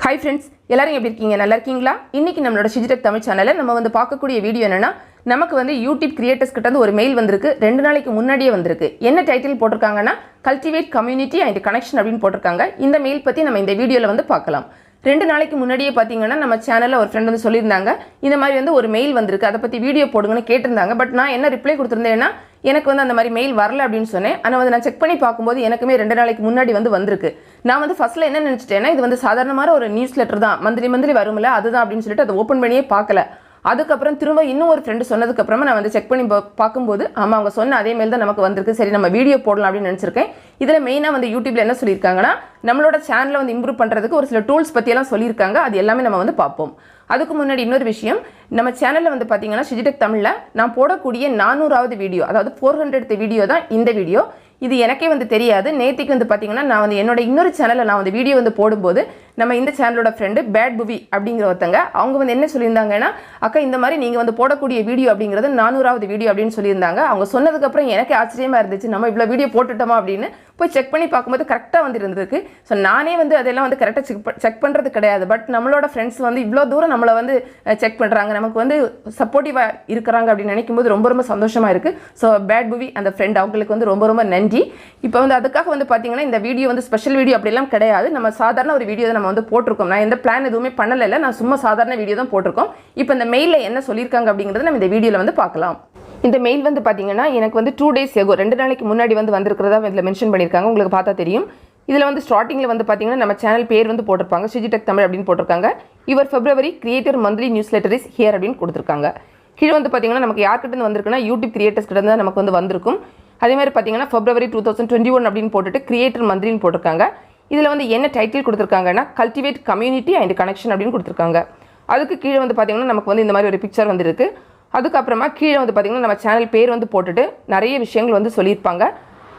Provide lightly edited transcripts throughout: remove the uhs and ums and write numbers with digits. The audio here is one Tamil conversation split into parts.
Hi friends, எல்லாரும் எப்படி இருக்கீங்க? நல்லா இருக்கீங்களா? இன்னைக்கு நம்மளோட Shiji தமிழ் சேனல்ல நம்ம வந்து பார்க்கக்கூடிய வீடியோ என்னன்னா நமக்கு வந்து YouTube கிரியேட்டர்ஸ் கிட்ட இருந்து ஒரு மெயில் வந்திருக்கு 2 நாளைக்கு முன்னாடியே வந்திருக்கு. என்ன title போட்டுருக்காங்கன்னா Cultivate Community and Connection அப்படினு போட்டுருக்காங்க. இந்த மெயில் பத்தி நம்ம இந்த வீடியோல வந்து பார்க்கலாம். 2 நாளைக்கு முன்னாடியே பாத்தீங்கன்னா நம்ம சேனல்ல ஒரு friend வந்து சொல்லிருந்தாங்க இந்த மாதிரி வந்து ஒரு மெயில் வந்திருக்கு அத பத்தி வீடியோ போடுங்கன்னு கேட்டிருந்தாங்க. பட் நான் என்ன ரிப்ளை கொடுத்திருந்தேன்னா எனக்கு வந்து அந்த மாதிரி மெயில் வரல அப்படினு சொன்னேன். ஆனா வந்து நான் செக் பண்ணி பாக்கும்போது எனக்குமே 2 நாளைக்கு முன்னாடி வந்து வந்திருக்கு. நான் வந்து ஃபர்ஸ்ட்ல என்ன நினைச்சிட்டேன்னா இது வந்து சாதாரணமான ஒரு நியூஸ் லெட்டர் தான் மந்த்லி வரும்ல அதுதான் அப்படினு சொல்லிட்டு அதை ஓபன் பண்ணியே பார்க்கல. அதுக்கு அப்புறம் திரும்ப இன்னும் ஒரு friend சொன்னதுக்கு அப்புறமா நான் வந்து செக் பண்ணி பாக்கும்போது ஆமா அவங்க சொன்ன அதே மெயில் தான் நமக்கு வந்திருக்கு. சரி நம்ம வீடியோ போடலாம் அப்படி நினைச்சிருக்கேன். இதுல மெயினா வந்து YouTubeல என்ன சொல்லிருக்காங்கன்னா நம்மளோட சேனலை வந்து இம்ப்ரூவ் பண்றதுக்கு ஒரு சில டூல்ஸ் பத்தி எல்லாம் சொல்லிருக்காங்க. அது எல்லாமே நம்ம வந்து பாப்போம். அதுக்கு முன்னாடி இன்னொரு விஷயம் நம்ம சேனல்ல வந்து பாத்தீங்கன்னா Shiji தமிழ்ல நான் போடக்கூடிய 400வது வீடியோ அதாவது 400th வீடியோ தான் இந்த வீடியோ. இது எனக்கே வந்து தெரியாது. நேத்திக்கு வந்து பாத்தீங்கன்னா நான் வந்து என்னோட இன்னொரு சேனல்ல நான் வந்து வீடியோ வந்து போடும்போது நம்ம இந்த சேனலோட friend பேட் புவி அப்படிங்கற ஒருத்தங்க அவங்க வந்து என்ன சொல்லிருந்தாங்கன்னா அக்கா இந்த மாதிரி நீங்க வந்து போடக்கூடிய வீடியோ அப்படிங்கிறது 400வது வீடியோ அப்படினு சொல்லிருந்தாங்க. அவங்க சொன்னதுக்கு அப்புறம் எனக்கு ஆச்சரியமா இருந்துச்சு. நம்ம இவ்ளோ வீடியோ போட்டுட்டோமா அப்படினு போய் செக் பண்ணி பாக்கும்போது கரெக்ட்டா வந்து இருந்திருக்கு. சோ நானே வந்து அதெல்லாம் வந்து கரெக்ட்டா செக் பண்றது கிடையாது. பட் நம்மளோட फ्रेंड्स வந்து இவ்ளோ தூரம் நம்மள வந்து செக் பண்றாங்க. நமக்கு வந்து சப்போர்ட்டிவா இருக்கறாங்க அப்படி நினைக்கும்போது ரொம்ப சந்தோஷமா இருக்கு. சோ பேட் புவி அந்த friend அவங்களுக்கு வந்து ரொம்ப நன்றி. இப்போ வந்து அதுக்காக வந்து பாத்தீங்கன்னா இந்த வீடியோ வந்து ஸ்பெஷல் வீடியோ அப்படி எல்லாம் கிடையாது. நம்ம சாதாரண ஒரு வீடியோ தான் நம்ம வந்து போட்டுருக்கோம். நான் எந்த பிளான் எதுவுமே பண்ணல. நான் சும்மா சாதாரண வீடியோ தான் போட்டுருக்கோம். இப்போ இந்த மெயில்ல என்ன சொல்லிருக்காங்க அப்படிங்கறத நம்ம இந்த வீடியோல வந்து பார்க்கலாம். இந்த மெயில் வந்து பாத்தீங்கன்னா எனக்கு வந்து 2 days ago 2 நாளைக்கு முன்னாடி வந்து வந்திருக்கிறதா இதுல மென்ஷன் பண்ணிருக்காங்க. உங்களுக்கு பார்த்தா தெரியும். இதுல வந்து ஸ்டார்டிங்ல வந்து பாத்தீங்கன்னா நம்ம சேனல் பேர் வந்து போட்டுருப்பாங்க Shiji தமிழ் அப்படினு போட்டுருக்காங்க. இவர் February creator monthly news letter is here அப்படினு கொடுத்திருக்காங்க. கீழ வந்து பாத்தீங்கன்னா நமக்கு யார்கிட்ட இருந்து வந்திருக்குனா YouTube கிரியேட்டர்ஸ் கிட்ட இருந்து நமக்கு வந்து வந்திருக்கும். அதே மாதிரி பாத்தீங்கன்னா February 2021 அப்படினு போட்டுட்டு கிரியேட்டர் மந்த்லின்னு போட்டுருக்காங்க. இதுல வந்து என்ன title கொடுத்திருக்காங்கன்னா Cultivate Community and Connection அப்படினு கொடுத்திருக்காங்க. அதுக்கு கீழ வந்து பாத்தீங்கன்னா நமக்கு வந்து இந்த மாதிரி ஒரு பிக்சர் வந்து இருக்கு. அதுக்கு அப்புறமா கீழ வந்து பாத்தீங்கன்னா நம்ம சேனல் பேர் வந்து போட்டுட்டு நிறைய விஷயங்கள் வந்து சொல்லிருப்பாங்க.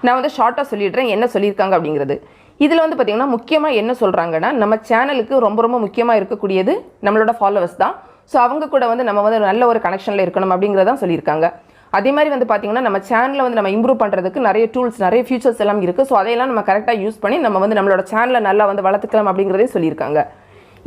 நான் வந்து ஷார்ட்டா சொல்லிடுறேன் என்ன சொல்லிருக்காங்க அப்படிங்கிறது. இதுல வந்து பாத்தீங்கன்னா முக்கியமா என்ன சொல்றாங்கன்னா நம்ம சேனலுக்கு ரொம்ப முக்கியமா இருக்கக்கூடியது நம்மளோட ஃபாலோவர்ஸ் தான். சோ அவங்க கூட வந்து நம்ம வந்து நல்ல ஒரு கனெக்ஷன்ல இருக்கணும் அப்படிங்கறத தான் சொல்லிருக்காங்க. அதே மாதிரி வந்து பாத்தீங்கன்னா நம்ம சேனலை வந்து நம்ம இம்ப்ரூவ் பண்றதுக்கு நிறைய டூல்ஸ் நிறைய ஃபீச்சர்ஸ் எல்லாம் இருக்கு. சோ அதையெல்லாம் நம்ம கரெக்ட்டா யூஸ் பண்ணி நம்ம வந்து நம்மளோட சேனலை நல்லா வந்து வளர்த்துக்கலாம் அப்படிங்கறதையும் சொல்லிருக்காங்க.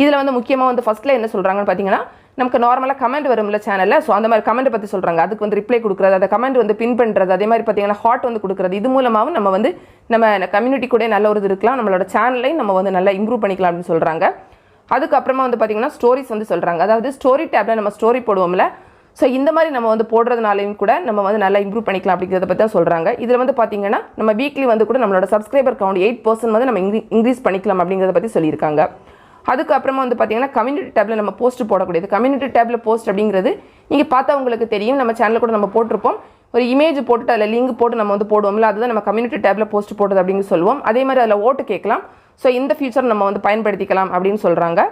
இதுல வந்து முக்கியமா வந்து ஃபர்ஸ்ட்ல என்ன சொல்றாங்கன்னு பாத்தீங்கன்னா நமக்கு நார்மலா கமெண்ட் வரும்ல சேனல்ல. சோ அந்த மாதிரி கமெண்ட் பத்தி சொல்றாங்க. அதுக்கு வந்து ரிப்ளை கொடுக்கிறது, அந்த கமெண்ட் வந்து பின் பண்றது, அதே மாதிரி பாத்தீங்கன்னா ஹார்ட் வந்து கொடுக்கிறது. இது மூலமாவும் நம்ம வந்து நம்ம கம்யூனிட்டி கூட நல்ல ஒரு இது இருக்கலாம். நம்மளோட சேனலை நம்ம வந்து நல்லா இம்ப்ரூவ் பண்ணிக்கலாம் அப்படின்னு சொல்றாங்க. அதுக்கு அப்புறமா வந்து பாத்தீங்கன்னா ஸ்டோரிஸ் வந்து சொல்றாங்க. அதாவது ஸ்டோரி டேப்ல நம்ம ஸ்டோரி போடுவோம்ல. சோ இந்த மாதிரி நம்ம வந்து போடுறதுனாலயும் கூட நம்ம வந்து நல்லா இம்ப்ரூவ் பண்ணிக்கலாம் அப்படிங்கறத பத்தி தான் சொல்றாங்க. இதுல வந்து பாத்தீங்கன்னா நம்ம வீக்லி வந்து கூட நம்மளோட சப்ஸ்கிரைபர் கவுண்ட் 8% வந்து நம்ம இன்க்ரீஸ் பண்ணிக்கலாம் அப்படிங்கறத பத்தி சொல்லிருக்காங்க. அதுக்கு அப்புறமா வந்து பாத்தீங்கன்னா கம்யூனிட்டி டேப்ல நம்ம போஸ்ட் போடக்கூடியது. கம்யூனிட்டி டேப்ல போஸ்ட் அப்படிங்கிறது நீங்க பார்த்தா உங்களுக்கு தெரியும். நம்ம சேனல்ல கூட நம்ம போட்டுருப்போம். ஒரு இமேஜ் போட்டு அதுல லிங்க் போட்டு நம்ம வந்து போடுவோம்ல அதுதான் நம்ம கம்யூனிட்டி டேப்ல போஸ்ட் போடுறது அப்படினு சொல்லுவோம். அதே மாதிரி அதுல ஓட்டு கேட்கலாம். சோ இந்த ஃபீச்சர் நம்ம வந்து பயன்படுத்திக்கலாம் அப்படினு சொல்றாங்க.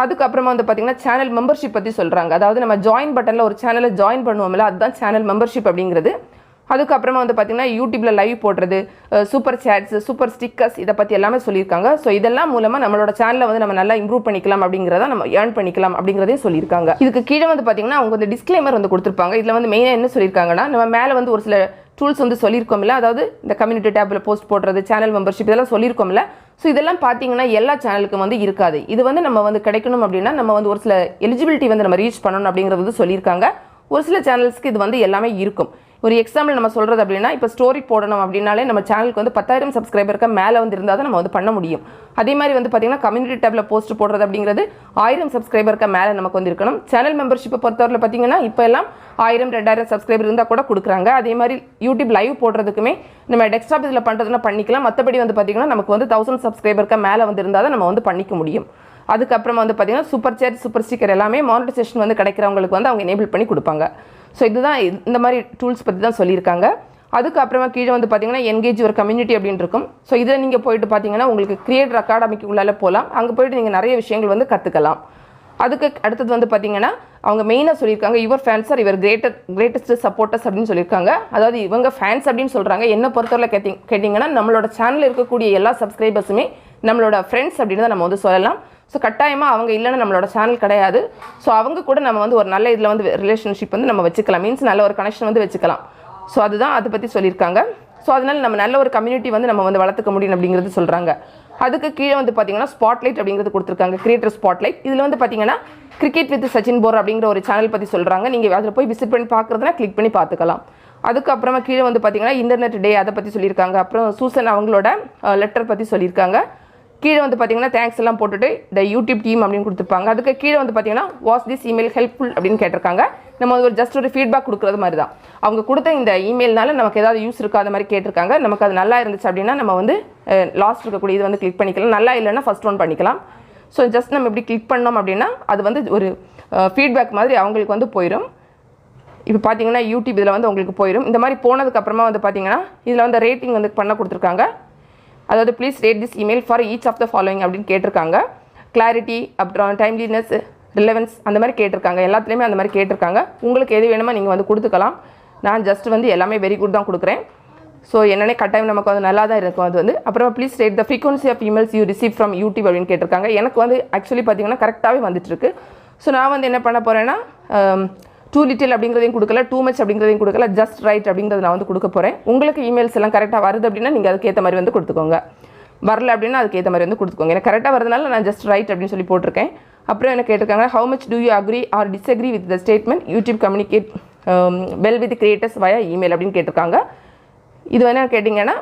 அதுக்கு அப்புறமா வந்து பாத்தீங்கன்னா சேனல் மெம்பர்ஷிப் பத்தி சொல்றாங்க. அதாவது நம்ம ஜாயின் பட்டன்ல ஒரு சேனலை ஜாயின் பண்ணுவோம்ல அதுதான் சேனல் மெம்பர்ஷிப் அப்படிங்கிறது. அதுக்கு அப்புறமா வந்து பாத்தீங்கன்னா YouTubeல லைவ் போடுறது, சூப்பர் சாட்ஸ், சூப்பர் ஸ்டிக்கர்ஸ் இத பத்தி எல்லாமே சொல்லிருக்காங்க. சோ இதெல்லாம் மூலமா நம்மளோட சேனலை வந்து நம்ம நல்லா இம்ப்ரூவ் பண்ணிக்கலாம் அப்படிங்கறத நம்ம earn பண்ணிக்கலாம் அப்படிங்கறதையும் சொல்லிருக்காங்க. இதுக்கு கீழ வந்து பாத்தீங்கன்னா அவங்க வந்து டிஸ்க்ளைமர் வந்து கொடுத்திருப்பாங்க. இதுல வந்து மெயினா என்ன சொல்லிருக்காங்கன்னா நம்ம மேல வந்து ஒரு சில டூல்ஸ் வந்து சொல்லிருக்கோம்ல. அதாவது இந்த கம்யூனிட்டி டேப்ல போஸ்ட் போடுறது, சேனல் மெம்பர்ஷிப் இதெல்லாம் சொல்லிருக்கோம்ல. சோ இதெல்லாம் பாத்தீங்கன்னா எல்லா சேனலுக்கும் வந்து இருக்காது. இது வந்து நம்ம வந்து கிடைக்கணும் அப்படினா நம்ம வந்து ஒரு சில எலிஜிபிலிட்டி வந்து நம்ம ரீச் பண்ணனும் அப்படிங்கறது வந்து சொல்லிருக்காங்க. ஒரு சில சேனல்ஸ்க்கு இது வந்து எல்லாமே இருக்கும். ஒரு எக்ஸாம்பிள் நம்ம சொல்றது அப்படினா இப்ப ஸ்டோரி போடணும் அப்படினாலே நம்ம சேனலுக்கு வந்து 10000 சப்ஸ்கிரைபருக்கு மேல வந்து இருந்தா தான் நம்ம வந்து பண்ண முடியும். அதே மாதிரி வந்து பாத்தீங்கன்னா கம்யூனிட்டி டேப்ல போஸ்ட் போடுறது அப்படிங்கிறது 1000 சப்ஸ்கிரைபருக்கு மேல நமக்கு வந்து இருக்கணும். சேனல் மெம்பர்ஷிப் பொறுத்தவரையில பாத்தீங்கன்னா இப்ப எல்லாம் 1000 2000 சப்ஸ்கிரைபர் இருந்தா கூட கொடுக்குறாங்க. அதே மாதிரி YouTube லைவ் போடுறதுக்குமே நம்ம டெஸ்க்டாப் இதுல பண்றதுனா பண்ணிக்கலாம். மத்தபடி வந்து பாத்தீங்கன்னா நமக்கு வந்து 1000 சப்ஸ்கிரைபருக்கு மேல வந்து இருந்தா தான் நம்ம வந்து பண்ணிக்க முடியும். அதுக்கு அப்புறமா வந்து பாத்தீங்கன்னா சூப்பர் சாட், சூப்பர் ஸ்டிக்கர் எல்லாமே மானிட்டைசேஷன் வந்து கிடைக்கிறவங்களுக்கு வந்து அவங்க எனேபிள் பண்ணி கொடுப்பாங்க. சோ இதுதான் இந்த மாதிரி டூல்ஸ் பத்தி தான் சொல்லிருக்காங்க. அதுக்கு அப்புறமா கீழ வந்து பாத்தீங்கன்னா என்கேஜ் யுவர் கம்யூனிட்டி அப்படினு இருக்கும். சோ இதுல நீங்க போய்ட்டு பாத்தீங்கன்னா உங்களுக்கு கிரியேட்டர் அகாடமிக்கு உள்ளால போலாம். அங்க போய்ட்டு நீங்க நிறைய விஷயங்கள் வந்து கத்துக்கலாம். அதுக்கு அடுத்து வந்து பாத்தீங்கன்னா அவங்க மெயினா சொல்லிருக்காங்க your fans are your greatest supporters அப்படினு சொல்லிருக்காங்க. அதாவது இவங்க ஃபேன்ஸ் அப்படினு சொல்றாங்க. என்ன பொறுத்தவரை கேட்டிங்கன்னா நம்மளோட சேனல்ல இருக்கக்கூடிய எல்லா சப்ஸ்கிரைபர்ஸுமே நம்மளோட ஃப்ரெண்ட்ஸ் அப்படினு நம்ம வந்து சொல்லலாம். சோ கட்டாயமா அவங்க இல்லனா நம்மளோட சேனல் கிடையாது. சோ அவங்க கூட நம்ம வந்து ஒரு நல்ல இதுல வந்து ரிலேஷன்ஷிப் வந்து நம்ம வெச்சுக்கலாம். மீன்ஸ் நல்ல ஒரு கனெக்ஷன் வந்து வெச்சுக்கலாம். சோ அதுதான் அத பத்தி சொல்லிருக்காங்க. சோ அதனால நம்ம நல்ல ஒரு கம்யூனிட்டி வந்து நம்ம வந்து வளர்த்துக்க முடியும் அப்படிங்கிறது சொல்றாங்க. அதுக்கு கீழே வந்து பார்த்தீங்கன்னா ஸ்பாட்லைட் அப்படிங்கிறது கொடுத்துருக்காங்க, கிரியேட்டர் ஸ்பாட்லைட். இதில் வந்து பார்த்தீங்கன்னா கிரிக்கெட் வித் சச்சின் போர் அப்படிங்கிற ஒரு சேனல் பற்றி சொல்கிறாங்க. நீங்கள் அதில் போய் விசிட் பண்ணி பார்க்குறதுனா கிளிக் பண்ணி பார்த்துக்கலாம். அதுக்கப்புறமா கீழே வந்து பார்த்தீங்கன்னா இன்டர்நெட் டே அதை பற்றி சொல்லியிருக்காங்க. அப்புறம் சூசன் அவங்களோட லெட்டர் பற்றி சொல்லியிருக்காங்க. கீழே வந்து பார்த்தீங்கன்னா தேங்க்ஸ் எல்லாம் போட்டுட்டு த யூடியூப் டீம் அப்படின்னு கொடுத்துருப்பாங்க. அதுக்கு கீழே வந்து பார்த்தீங்கன்னா வாஸ் திஸ் இமெயில் ஹெல்ப்ஃபுல் அப்படின்னு கேட்டிருக்காங்க. நம்ம வந்து ஒரு ஜஸ்ட் ஒரு ஃபீட்பேக் கொடுக்குறது மாதிரி தான். அவங்க கொடுத்த இந்த இமெயில்னால நமக்கு ஏதாவது யூஸ் இருக்காத மாதிரி கேட்டிருக்காங்க. நமக்கு அது நல்லா இருந்துச்சு அப்படின்னா நம்ம வந்து லாஸ்ட் இருக்கக்கூடிய இது வந்து கிளிக் பண்ணிக்கலாம். நல்லா இல்லைன்னா ஃபஸ்ட் ஒன் பண்ணிக்கலாம். ஸோ ஜஸ்ட் நம்ம இப்படி கிளிக் பண்ணோம் அப்படின்னா அது வந்து ஒரு ஃபீட்பேக் மாதிரி அவங்களுக்கு வந்து போயிடும். இப்போ பார்த்தீங்கன்னா யூடியூப் இதில் வந்து உங்களுக்கு போயிடும். இந்த மாதிரி போனதுக்கப்புறமா வந்து பார்த்தீங்கன்னா இதில் வந்து ரேட்டிங் வந்து பண்ண கொடுத்துருக்காங்க. அதாவது please rate this email for each of the following அப்படின்னு கேட்டிருக்காங்க. கிளாரிட்டி, அப்புறம் டைம்லினஸ், ரிலவன்ஸ் அந்த மாதிரி கேட்டிருக்காங்க. எல்லாத்துலேயுமே அந்த மாதிரி கேட்டிருக்காங்க. உங்களுக்கு எது வேணுமோ நீங்கள் வந்து கொடுத்துக்கலாம். நான் ஜஸ்ட் வந்து எல்லாமே வெரி குட் தான் கொடுக்குறேன். ஸோ என்னென்ன கட்டாயம் நமக்கு வந்து நல்லா தான் இருக்கும். அது வந்து அப்புறம் please rate the frequency of emails you receive from YouTube அப்படின்னு கேட்டிருக்காங்க. எனக்கு வந்து ஆக்சுவலி பார்த்தீங்கன்னா கரெக்டாகவே வந்துட்டுருக்கு. ஸோ நான் வந்து என்ன பண்ண போகிறேன்னா டூ லிட்டில் அப்படிங்கிறதையும் கொடுக்கல, டூ மச் அப்படிங்கிறதையும் கொடுக்கல, ஜஸ்ட் ரைட் அப்படிங்கிறத நான் வந்து கொடுக்க போகிறேன். உங்களுக்கு இமெயில்ஸ் எல்லாம் கரெக்டாக வருது அப்படின்னா நீங்கள் அதுக்கேற்ற மாதிரி வந்து கொடுத்துக்கோங்க. வரல அப்படின்னா அதுக்கேற்ற மாதிரி வந்து கொடுத்துக்கோங்க. எனக்கு கரெக்டாக வரதுனால நான் ஜஸ்ட் ரைட் அப்படின்னு சொல்லி போட்டிருக்கேன். அப்புறம் என்ன கேட்டிருக்காங்க, how much do you agree or disagree with the statement YouTube communicate well with creators via email அப்படின்னு கேட்டிருக்காங்க. இது என்ன கேட்டிங்கன்னா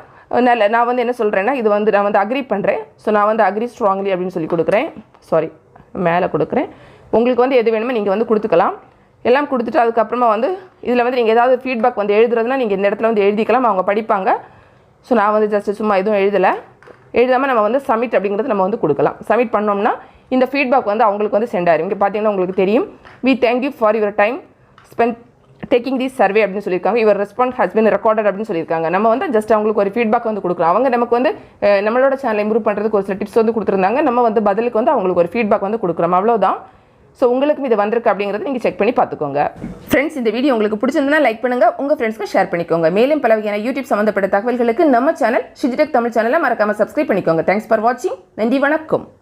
நான் வந்து என்ன சொல்கிறேன்னா இது வந்து நான் வந்து அக்ரி பண்ணுறேன். ஸோ நான் வந்து அக்ரி ஸ்ட்ராங்லி அப்படின்னு சொல்லி கொடுக்குறேன். சாரி, மேலே கொடுக்குறேன். உங்களுக்கு வந்து எது வேணுமோ நீங்கள் வந்து கொடுத்துக்கலாம். எல்லாம் கொடுத்துட்டு அதுக்கப்புறமா வந்து இதில் வந்து நீங்கள் ஏதாவது ஃபீட்பேக் வந்து எழுதுறதுனா நீங்கள் இந்த இடத்துல வந்து எழுதிக்கலாம், அவங்க படிப்பாங்க. ஸோ நான் வந்து ஜஸ்ட் சும்மா எதுவும் எழுதாமல் நம்ம வந்து சப்மிட் அப்படிங்கிறது நம்ம வந்து கொடுக்கலாம். சப்மிட் பண்ணோம்னா இந்த ஃபீட்பேக் வந்து அவங்களுக்கு வந்து சென்ட் ஆயிரும். இங்கே பார்த்தீங்கன்னா உங்களுக்கு தெரியும், we thank you for your time spend taking the survey அப்படின்னு சொல்லியிருக்காங்க. Your response has been recorded அப்படின்னு சொல்லியிருக்காங்க. நம்ம வந்து ஜஸ்ட் அவங்களுக்கு ஒரு ஃபீட்பேக் வந்து கொடுக்குறோம். அவங்க நமக்கு வந்து நம்மளோட சேனலை இம்ப்ரூவ் பண்ணுறதுக்கு ஒரு சில டிப்ஸ் வந்து கொடுத்துருந்தாங்க. நம்ம வந்து பதிலுக்கு வந்து அவங்களுக்கு ஒரு ஃபீட்பேக் வந்து கொடுக்குறோம், அவ்வளோதான். ஸோ உங்களுக்கும் இது வந்திருக்கு அப்படிங்கிறது நீங்கள் செக் பண்ணி பார்த்துக்கோங்க. ஃப்ரெண்ட்ஸ், இந்த வீடியோ உங்களுக்கு பிடிச்சிருந்தா லைக் பண்ணுங்கள், உங்கள் ஃப்ரெண்ட்ஸ்க்கு ஷேர் பண்ணிக்கோங்க. மேலும் பல வகையான யூடியூப் சம்மந்தப்பட்ட தகவல்களுக்கு நம்ம சேனல் ஷிஜி டெக் தமிழ் சேனலை மறக்காமல் சப்ஸ்கிரைப் பண்ணிக்கோங்க. தேங்க்ஸ் ஃபார் வாட்சிங். நன்றி, வணக்கம்.